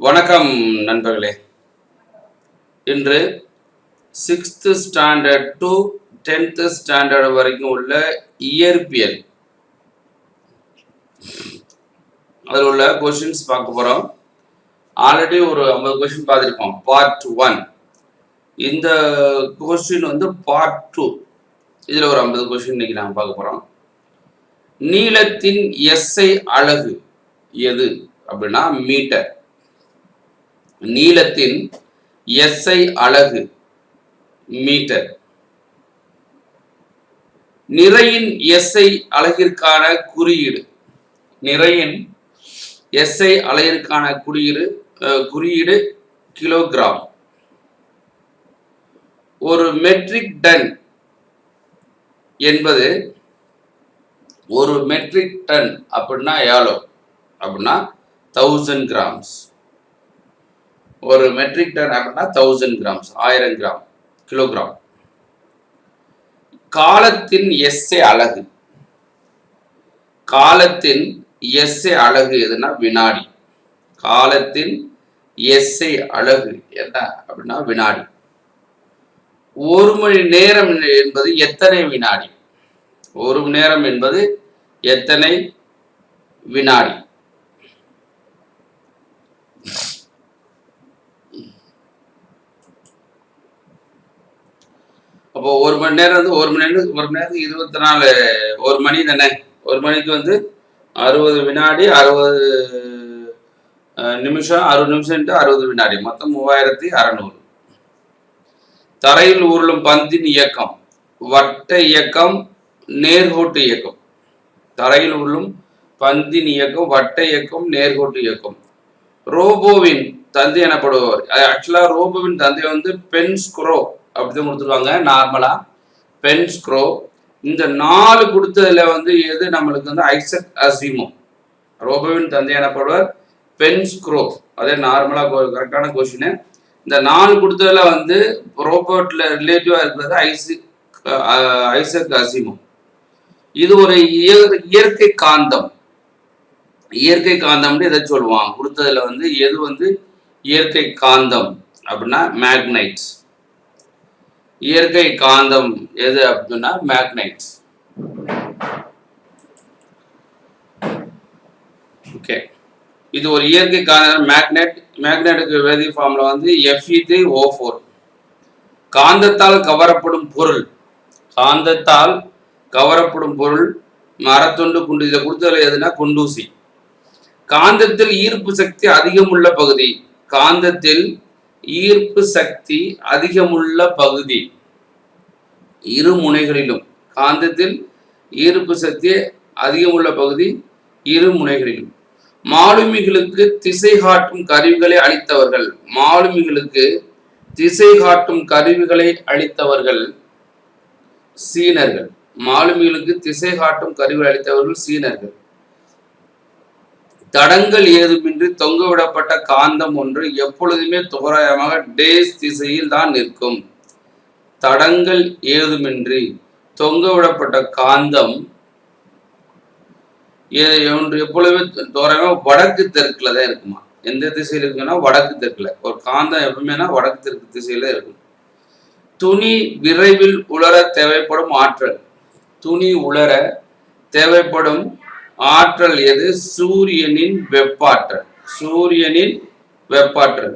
வணக்கம் நண்பர்களே. இன்று 6th standard to 10th standard வரைக்கும் உள்ள இயற்பியல் அதில் உள்ள கொஸ்டின்ஸ் பார்க்க போகிறோம். ஆல்ரெடி ஒரு 50 கொஸ்டின் பார்த்துருக்கோம். பார்ட் 1. இந்த கொஸ்டின் பார்ட் 2. இதில் ஒரு 50 கொஸ்டின் இன்னைக்கு நாங்கள் பார்க்க போகிறோம். நீளத்தின் எஸ்ஐ அலகு எது அப்படின்னா மீட்டர். நீளத்தின் எஸ்ஐ அலகு மீட்டர். நிறையின் எஸ்ஐ அலகிற்கான குறியீடு. நிறையின் எஸ்ஐ அலகிற்கான குறியீடு கிலோகிராம். ஒரு மெட்ரிக் டன் என்பது ஒரு மெட்ரிக் டன் அப்படின்னா எவ்வளோ அப்படின்னா 1000 கிராம்ஸ். ஒரு மெட்ரிக் டன் அப்படின்னா 1000 கிராம்ஸ், 1000 கிராம், கிலோகிராம். காலத்தின் எஸ்ஐ அலகு. காலத்தின் எஸ்ஐ அலகு எதுனா வினாடி. காலத்தின் எஸ்ஐ அலகு என்ன அப்படின்னா வினாடி. ஒரு மணி நேரம் என்பது எத்தனை வினாடி? ஒரு மணி நேரம் என்பது எத்தனை வினாடி? அப்போ ஒரு மணி நேரம் ஒரு மணி நேரத்துக்கு 24. ஒரு மணி தானே. ஒரு மணிக்கு 60 வினாடி, 60 நிமிஷம், 60 நிமிஷம் 60 வினாடி, மொத்தம் 3600. தரையில் உருளும் பந்தின் இயக்கம். வட்ட இயக்கம், நேர்கோட்டு இயக்கம். தரையில் உருளும் பந்தின் இயக்கம், வட்ட இயக்கம், நேர்கோட்டு இயக்கம். ரோபோவின் தந்தை எனப்படுபவர். ஆக்சுவலா ரோபோவின் தந்தை பென்ஸ்க்ரோ அப்படிதான் கொடுத்துருவாங்க. நார்மலா பென்ஸ்க்ரோ. இந்த 4 கொடுத்ததுல எது நம்மளுக்கு ஐசக் அசிமோ. ரோபோவின் தந்தை எனப்படுவர் பென்ஸ்க்ரோ. அதே நார்மலா கரெக்டான கொஸ்டின். இந்த 4 கொடுத்ததுல ரோபோட்ல ரிலேட்டிவா இருக்கிறது ஐசக் அசிமோ. இது ஒரு இயற்கை காந்தம். இயற்கை காந்தம்னு எதை சொல்லுவாங்க கொடுத்ததுல எது இயற்கை காந்தம் அப்படின்னா மேக்னைட்ஸ். இயற்கை காந்தம் எது அப்படின்னா மேக்னைட்ஸ். ஓகே, இது ஒரு இயற்கை காந்தம் மேக்னெட். மேக்னெட்டுக்கு வேதி ஃபார்ம்ல Fe3O4. காந்தத்தால் கவரப்படும் பொருள். காந்தத்தால் கவரப்படும் பொருள் மரத்துண்டு, குண்டு. இதை கொடுத்ததுல எதுனா குண்டூசி. காந்தத்தில் ஈர்ப்பு சக்தி அதிகமுள்ள பகுதி. காந்தத்தில் ஈர்ப்பு சக்தி அதிகமுள்ள பகுதி இரு முனைகளிலும். காந்தத்தில் ஈர்ப்பு சக்தி அதிகமுள்ள பகுதி இரு முனைகளிலும். மாலுமிகளுக்கு திசை காட்டும் கருவிகளை அளித்தவர்கள். மாலுமிகளுக்கு திசை காட்டும் கருவிகளை அளித்தவர்கள் சீனர்கள். மாலுமிகளுக்கு திசை காட்டும் கருவிகளை அளித்தவர்கள் சீனர்கள். தடங்கள் ஏதுமின்றி தொங்கவிடப்பட்ட காந்தம் ஒன்று எப்பொழுதுமே தோராயமாக டேஸ் திசையில் தான் நிற்கும். தடங்கள் ஏதுமின்றி தொங்கவிடப்பட்ட காந்தம் எப்பொழுதுமே தோராயமாக வடக்கு தெற்குல தான் இருக்குமா. எந்த திசையில் இருக்குன்னா வடக்கு தெற்குல. ஒரு காந்தம் எப்பவுமே வடக்கு தெற்கு திசையில இருக்கும். துணி விரைவில் உலர தேவைப்படும் ஆற்றல். துணி உலர தேவைப்படும் ஆற்றல் எது? சூரியனின் வெப்பாற்றல். சூரியனின் வெப்பாற்றல்.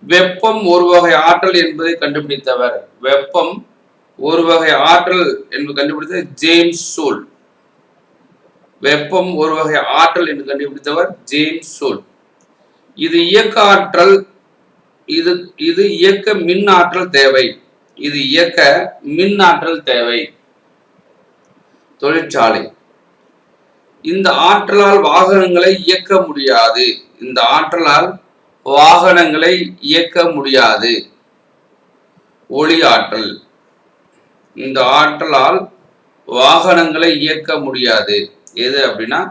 வெப்பம் ஒரு வகை ஆற்றல் என்பதை கண்டுபிடித்தவர். வெப்பம் ஒரு வகை ஆற்றல் என்று கண்டுபிடித்த ஜேம்ஸ் சோல். வெப்பம் ஒரு வகை ஆற்றல் என்று கண்டுபிடித்தவர் ஜேம்ஸ் சோல். இது இயக்க ஆற்றல். இது இயக்க மின் ஆற்றல் தேவை. இது இயக்க மின் ஆற்றல் தேவை. தொழிற்சாலை. இந்த ஆற்றலால் வாகனங்களை இயக்க முடியாது. இந்த ஆற்றலால் வாகனங்களை இயக்க முடியாது. ஒளி ஆற்றல். இந்த ஆற்றலால் வாகனங்களை இயக்க முடியாது. எது அப்படின்னா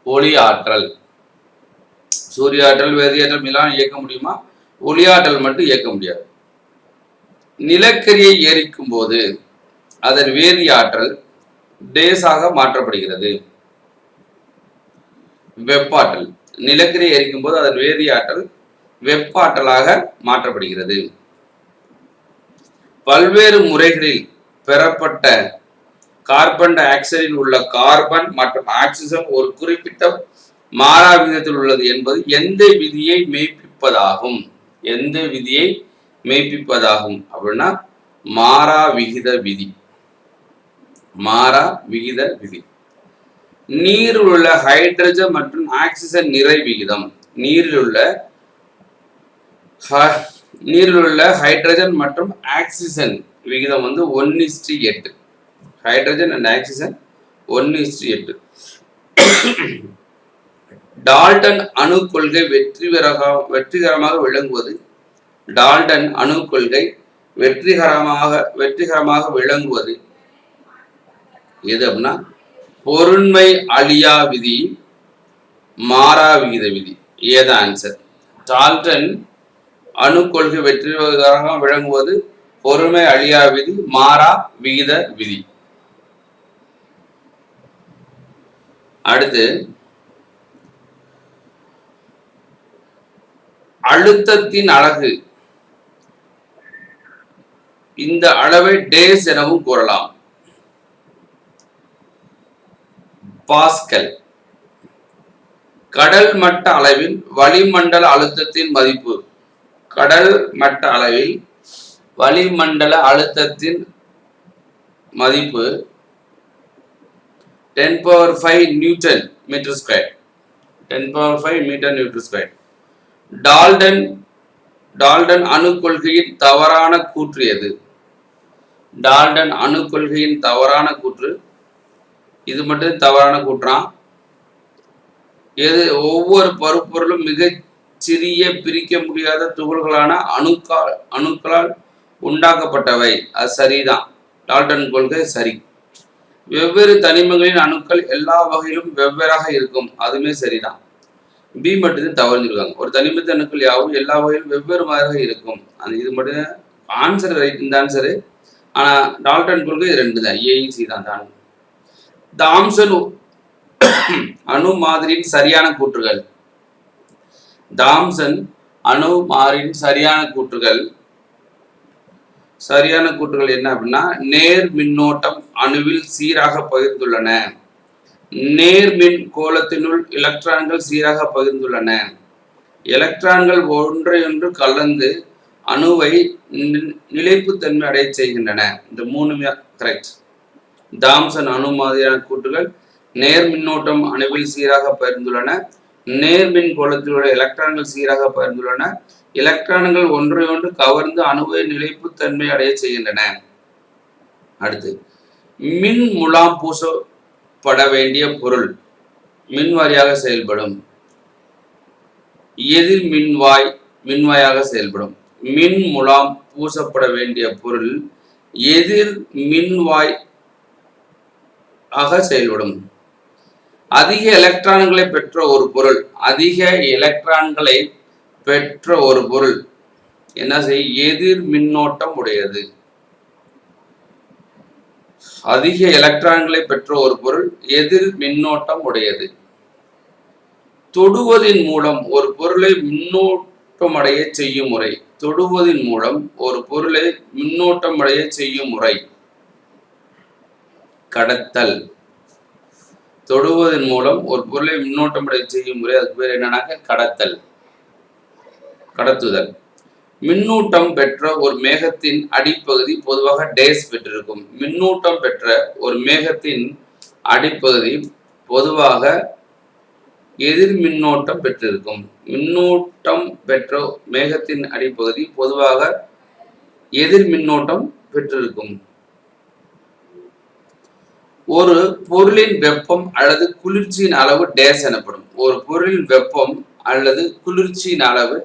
ஒளி ஆற்றல். சூரிய ஆற்றல், வேதியாற்றல் எல்லாம் இயக்க முடியுமா? ஒளி ஆற்றல் மட்டும் இயக்க முடியாது. நிலக்கரியை எரிக்கும் போது அதன் வேதி ஆற்றல் டேஸாக மாற்றப்படுகிறது. வெப்பாற்றல். நிலக்கரி எரிக்கும் போது அதன் வேதி ஆற்றல் வெப்ப ஆற்றலாக மாற்றப்படுகிறது. பல்வேறு முறைகளில் பெறப்பட்ட கார்பன் டை ஆக்சைடில் உள்ள கார்பன் மற்றும் ஆக்சிஜன் ஒரு குறிப்பிட்ட மாறா விகிதத்தில் உள்ளது என்பது எந்த விதியை மெய்ப்பிப்பதாகும்? எந்த விதியை மெய்ப்பிப்பதாகும் அப்படின்னா மாறா விகித விதி. மாறா விகித விதி. நீரில் உள்ள ஹைட்ரஜன் மற்றும் ஆக்சிஜன் நிறை விகிதம். நீரில் உள்ள ஹைட்ரஜன் மற்றும் ஆக்சிஜன் விகிதம் 1:8. Hydrogen and oxygen 1:8. டால்டன் அணு கொள்கை வெற்றிகரமாக விளங்குவது. டால்டன் அணு கொள்கை வெற்றிகரமாக விளங்குவது எது அப்படின்னா பொருண்மை அழியா விதி, மாறா விகித விதி. ஏத ஆன்சர். டால்டன் அணு கொள்கை வெற்றிகரமாக விளங்குவது பொருண்மை அழியா விதி, மாறா விகித விதி. அடுத்து அழுத்தத்தின் அலகு. இந்த அளவை டேஸ் எனவும் கூறலாம். பாஸ்கல். கடல் மட்ட அளவில் வளிமண்டல அழுத்தத்தின் மதிப்பு. கடல் மட்ட அளவில் வளிமண்டல அழுத்தத்தின் மதிப்பு 10⁵ newton metre square. 10⁵ metre newton square. Dalton அணு கொள்கையின் தவறான கூற்று எது? டால்டன் அணு கொள்கையின் தவறான கூற்று. இது மட்டும் தவறான கூற்றான். எது? ஒவ்வொரு பருப்பொருளும் மிக சிறிய பிரிக்க முடியாத துகள்களான அணுக்களால் உண்டாக்கப்பட்டவை. அது சரிதான். டால்டன் கொள்கை சரி. வெவ்வேறு தனிமங்களின் அணுக்கள் எல்லா வகையிலும் வெவ்வேறாக இருக்கும். அதுவுமே சரிதான். பி மட்டும் தவறிருக்காங்க. ஒரு தனிமத்த அணுக்கள் யாவும் எல்லா வகையிலும் வெவ்வேறு மாதிரியாக இருக்கும். அந்த இது மட்டும் ஆன்சர் ரைட். இந்த ஆன்சரு. ஆனா டால்டன் கொள்கை 2 தான். ஏஇசி தான். தாம்சன் அணு மாதிரியின் சரியான கூற்றுகள். தாம்சன் அணு மாதிரியின் சரியான கூற்றுகள் என்ன அப்படின்னா நேர் மின்னோட்டம் அணுவில் சீராக பகிர்ந்துள்ளன. நேர்மின் கோளத்தினுள் எலக்ட்ரான்கள் சீராக பகிர்ந்துள்ளன. எலக்ட்ரான்கள் ஒன்றையொன்று கலந்து அணுவை நிலைப்புத்தன்மை அடைய செய்கின்றன. இந்த 3 கரெக்ட். தாம்சன் அணு மாதிரியான கூற்றுகள் நேர் மின்னோட்டம் அணுவில் சீராக பகிர்ந்துள்ளன. நேர்மின் கோளத்தில் உள்ள எலக்ட்ரான்கள் சீராக பகிர்ந்துள்ளன. எலக்ட்ரான்கள் ஒன்றையொன்று கவர்ந்து அணுவை நிலைப்புத்தன்மை அடைய செய்கின்றன. அடுத்து மின் முலாம் பூசப்பட வேண்டிய பொருள் மின்வாரியாக செயல்படும். எதிர் மின்வாயாக செயல்படும். மின் முலாம் பூசப்பட வேண்டிய பொருள் எதிர் மின்வாயாக செயல்படும். அதிக எலக்ட்ரான்களை பெற்ற ஒரு பொருள். அதிக எலக்ட்ரான்களை பெற்ற ஒரு பொருள் என்ன செய்யும்? எதிர் மின்னோட்டம் உடையது. அதிக எலக்ட்ரான்களை பெற்ற ஒரு பொருள் எதிர் மின்னோட்டம் உடையது. தொடுவதின் மூலம் ஒரு பொருளை மின்னோட்டமடைய செய்யும் முறை. தொடுவதின் மூலம் ஒரு பொருளை மின்னோட்டமடைய செய்யும் முறை கடத்தல். தொடுவதன் மூலம் ஒரு பொருளை மின்னோட்டமடைய செய்யும் முறை அதுக்கு பேர் என்னன்னாக்க கடத்துதல். மின்னூட்டம் பெற்ற ஒரு மேகத்தின் அடிப்பகுதி பொதுவாக டேஸ் பெற்றிருக்கும். மின்னூட்டம் பெற்ற ஒரு மேகத்தின் அடிப்பகுதி பொதுவாக எதிர் மின்னோட்டம் பெற்றிருக்கும். மின்னூட்டம் பெற்ற மேகத்தின் அடிப்பகுதி பொதுவாக எதிர் மின்னோட்டம் பெற்றிருக்கும். ஒரு பொருளின் வெப்பம் அல்லது குளிர்ச்சியின் அளவு டேஸ் எனப்படும். ஒரு பொருளின் வெப்பம் அல்லது குளிர்ச்சியின் அளவு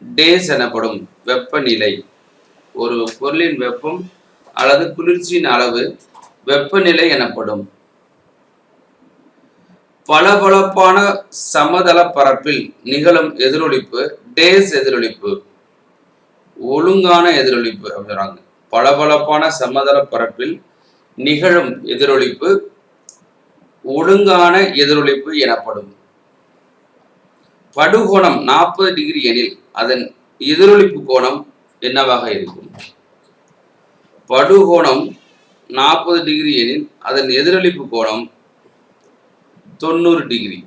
டேஸ் எனப்படும். வெப்பநிலை. ஒரு பொருளின் வெப்பம் அல்லது குளிர்ச்சியின் அளவு வெப்பநிலை எனப்படும். பளபளப்பான சமதள பரப்பில் நிகழும் எதிரொலிப்பு டேஸ் எதிரொலிப்பு. ஒழுங்கான எதிரொலிப்பு அப்படின்றாங்க. பளபளப்பான சமதள பரப்பில் நிகழும் எதிரொலிப்பு ஒழுங்கான எதிரொலிப்பு எனப்படும். படுகோணம் 40 டிகிரி எனில் அதன் எதிரொலிப்பு கோணம் என்னவாக இருக்கும்? படுகோணம் 40 டிகிரி எனில் அதன் எதிரொலிப்பு கோணம் 90 டிகிரி.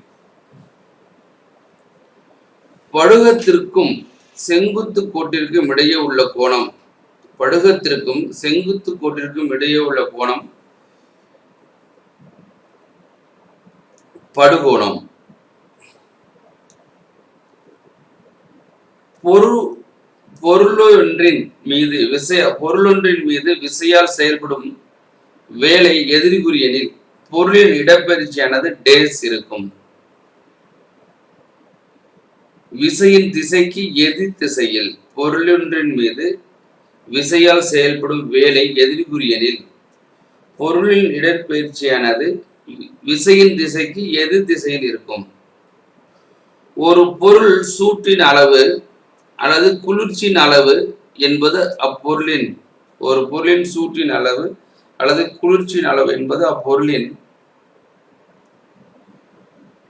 படுகத்திற்கும் செங்குத்து கோட்டிற்கும் இடையே உள்ள கோணம் படுகத்திற்கும் செங்குத்து கோட்டிற்கும் இடையே உள்ள கோணம் படுகோணம். பொருளொன்றின் மீது விசையால் செயல்படும் வேலை எதிர்குறி எனில் பொருளின் இடப்பெயர்ச்சியானது டேஸ் இருக்கும். விசையின் திசைக்கு எதிர் திசையில் பொருளொன்றின் மீது விசையால் செயல்படும் வேலை எதிர்குறி எனில் பொருளின் இடப்பெயர்ச்சியானது விசையின் திசைக்கு எதிர் திசையில் இருக்கும். ஒரு பொருள் சூட்டின் அளவு அல்லது குளிர்ச்சியின் அளவு என்பது அப்பொருளின் சூட்டின் அளவு அல்லது குளிர்ச்சியின் அளவு என்பது அப்பொருளின்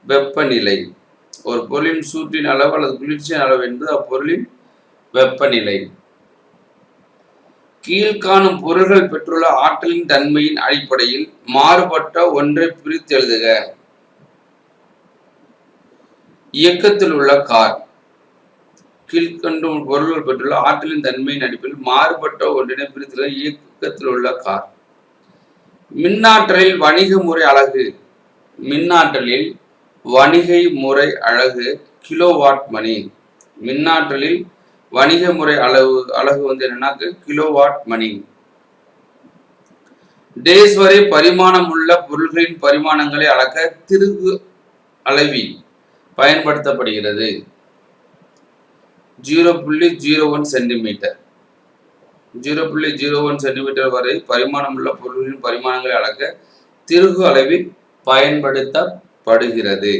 வெப்பநிலை. ஒரு பொருளின் சூட்டின் அளவு அல்லது குளிர்ச்சியின் அளவு என்பது அப்பொருளின் வெப்பநிலை. கீழ்காணும் பொருள்கள் பெற்றுள்ள ஆற்றலின் தன்மையின் அடிப்படையில் மாறுபட்ட ஒன்றை பிரித்து எழுதுக. இயக்கத்தில் உள்ள கார். கீழ்கண்டும் பொருள்கள் பெற்றுள்ள ஆற்றலின் தன்மையின் அடிப்படையில் மாறுபட்ட ஒன்றினை பிரித்து இயக்கத்தில் உள்ள கார். மின்னாற்றலில் வணிக முறை அலகு. மின்னாற்றலில் வணிகை முறை அலகு கிலோவாட் மணி. மின்னாற்றலில் வணிக முறை அலகு என்னன்னா கிலோவாட் மணி. டேஸ் வரை பரிமாணம் உள்ள பொருள்களின் பரிமாணங்களை அளக்க திருகு அளவி பயன்படுத்தப்படுகிறது. 0.01 சென்டிமீட்டர். 0.01 சென்டிமீட்டர் வரை பரிமாணம் உள்ள பொருள்களின் பரிமாணங்களை அளக்க திருகு அளவி பயன்படுத்தப்படுகிறது.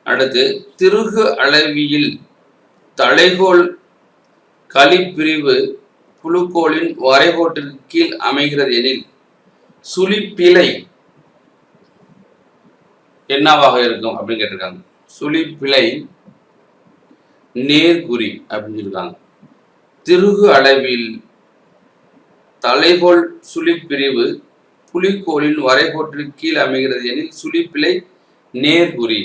அடுத்து திருகு அளவியில் தலைகோல் களிப்பிரிவு புழுக்கோளின் வரைகோட்டிற்கு கீழ் அமைகிறது எனில் சுழிப்பிழை என்னவாக இருக்கும் அப்படின்னு கேட்டிருக்காங்க. சுழிப்பிழை நேர்குறி அப்படின்னு சொல்லிருக்காங்க. திருகு அளவில் தலைகோல் சுழிப்பிரிவு புலிக்கோளின் வரைகோட்டிற்கு கீழ் அமைகிறது எனில் சுழிப்பிழை நேர்குறி.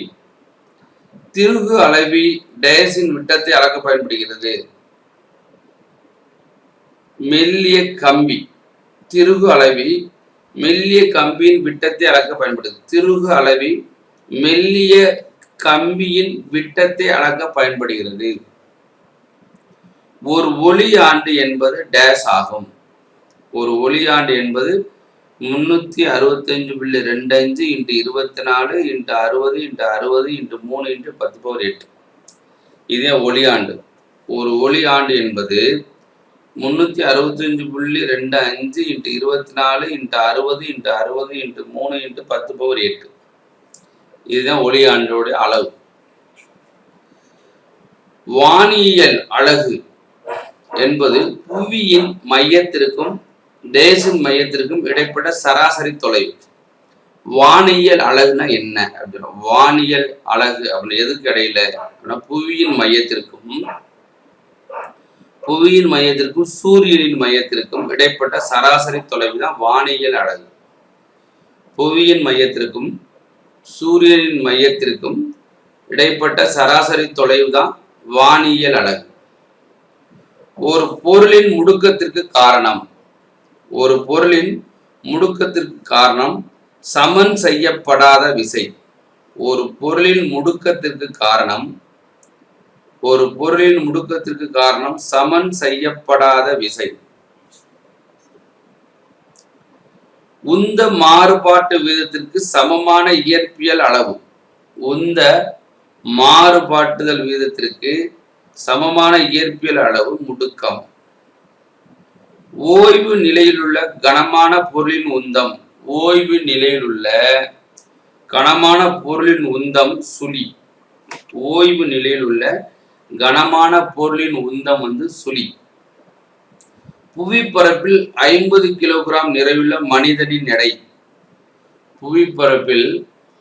திருகு அளவி டேஸின் விட்டத்தை அளக்க பயன்படுகிறது. மெல்லிய கம்பி. திருகு அளவி மெல்லிய கம்பியின் விட்டத்தை அளக்க பயன்படுகிறது. திருகு அளவி மெல்லிய கம்பியின் விட்டத்தை அளக்க பயன்படுகிறது. ஒரு ஒளி ஆண்டு என்பது டேஸ் ஆகும். ஒரு ஒளி ஆண்டு என்பது 365.25 × 24 × 60 × 60 × 3 × 10⁸. இதே ஒளியாண்டு. ஒரு ஒளி ஆண்டு என்பது 365.25 × 24 × 60 × 60 × 3 × 10⁸. இதுதான் ஒளியாண்டோடைய அளவு. வானியல் அலகு என்பது புவியின் மையத்திற்கும் டேஸின் மையத்திற்கும் இடைப்பட்ட சராசரி தொலைவு. வானியல் அலகுனா என்ன அப்படின்னா, வானியல் அலகு அப்படின்னு எதுக்கு இடையில புவியின் மையத்திற்கும் சூரியனின் மையத்திற்கும் இடைப்பட்ட சராசரி தொலைவு தான் வானியல் அலகு. புவியின் மையத்திற்கும் சூரியனின் மையத்திற்கும் இடைப்பட்ட சராசரி தொலைவு தான் வானியல் அலகு. ஒரு பொருளின் முடுக்கத்திற்கு காரணம். ஒரு பொருளின் முடுக்கத்திற்கு காரணம் சமன் செய்யப்படாத விசை. ஒரு பொருளின் முடுக்கத்திற்கு காரணம் சமன் செய்யப்படாத விசை. உந்த மாறுபாட்டு வீதத்திற்கு சமமான இயற்பியல் அளவு. உந்த மாறுபாட்டுதல் வீதத்திற்கு சமமான இயற்பியல் அளவு முடுக்கம். ஓய்வு நிலையிலுள்ள கனமான பொருளின் உந்தம். ஓய்வு நிலையிலுள்ள கனமான பொருளின் உந்தம் சுழி. ஓய்வு நிலையில் உள்ள கனமான பொருளின் உந்தம் சுழி. புவிப்பரப்பில் 50 கிலோகிராம் நிறையுள்ள மனிதனின் எடை. புவிப்பரப்பில்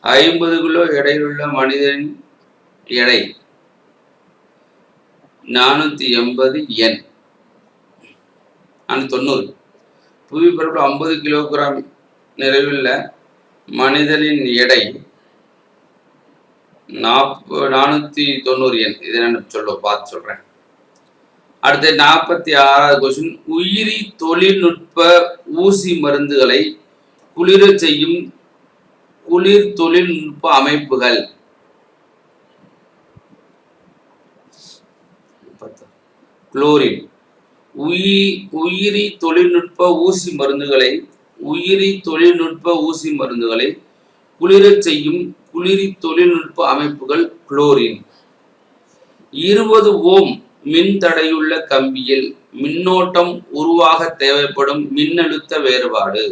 50 கிலோ எடையுள்ள மனிதனின் எடை 480 என் 490. புவிப்பரப்பில் 50 கிலோகிராம் நிறைவுள்ள மனிதனின் எடை 490 எண். இதை நான் பார்த்து சொல்றேன். அடுத்து 46வது கொஸ்டின். உயிரி தொழில்நுட்ப ஊசி மருந்துகளை குளிர செய்யும் குளிர் தொழில்நுட்ப அமைப்புகள். குளோரின். உயிரி தொழில்நுட்ப ஊசி மருந்துகளை குளிர செய்யும் குளிரி தொழில்நுட்ப அமைப்புகள் குளோரின். 20 ஓம் மின் தடையுள்ள கம்பியில் மின்னோட்டம் உருவாக தேவைப்படும் மின்னழுத்த வேறுபாடு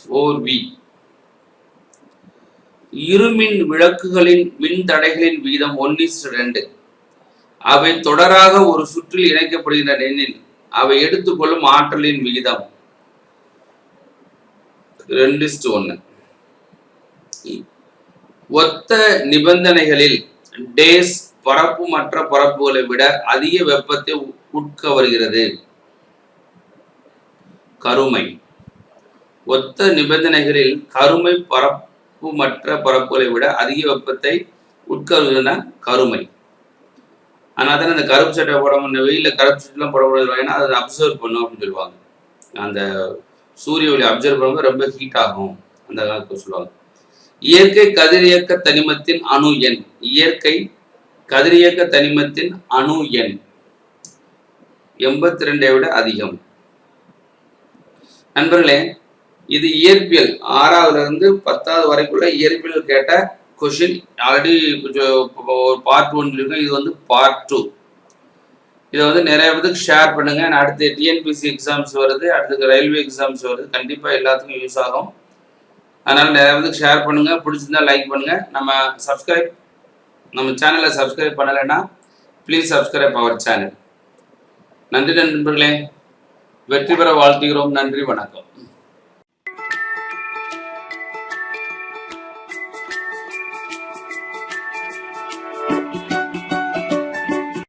4V. இருமின் விளக்குகளின் மின் தடைகளின் வீதம் 1:2. அவை தொடராக ஒரு சுற்றில் இணைக்கப்படுகின்றன எனில் அவை எடுத்துக்கொள்ளும் ஆற்றலின் விகிதம் 2:1. ஒத்த நிபந்தனைகளில் டேஸ் பரப்பு மற்ற பரப்புகளை விட அதிக வெப்பத்தை உட்கவருகிறது. கருமை. ஒத்த நிபந்தனைகளில் கருமை பரப்பு மற்ற பரப்புகளை விட அதிக வெப்பத்தை உட்கவருகின்றன. கருமை. ஆனால் தானே இந்த கருப்பு சட்டை போட முடியும், வெயிலில் கருப்பு சட்டைலாம் போடக்கூடாது. ஏன்னா அதை அப்சர்வ் பண்ணும் அப்படின்னு சொல்லுவாங்க. அந்த சூரிய ஒளி அப்சர்வ் பண்ணும்போது ரொம்ப ஹீட் ஆகும் அந்த காலத்தில் சொல்லுவாங்க. இயற்கை கதிரியக்க தனிமத்தின் அணு எண். இயற்கை கதிரியக்க தனிமத்தின் அணு எண் 82 விட அதிகம். நண்பர்களே, இது இயற்பியல் 6வது இருந்து 10வது வரைக்குள்ள இயற்பியல் கேட்ட கொஸ்டின். ஆல்ரெடி கொஞ்சம் பார்ட் 1 இருக்கும். இது வந்து பார்ட் 2. இதை நிறைய பேருக்கு ஷேர் பண்ணுங்க. அடுத்து டிஎன்பிசி எக்ஸாம்ஸ் வருது, அடுத்து ரயில்வே எக்ஸாம்ஸ் வருது. கண்டிப்பா எல்லாத்துக்கும் யூஸ் ஆகும். அதனால நிறைய பேருக்கு ஷேர் பண்ணுங்க. பிடிச்சிருந்தா லைக் பண்ணுங்க. நம்ம சேனலை சப்ஸ்கிரைப் பண்ணலைன்னா ப்ளீஸ் சப்ஸ்கிரைப் அவர் சேனல். நன்றி நண்பர்களே. வெற்றி பெற வாழ்த்துகிறோம். நன்றி, வணக்கம்.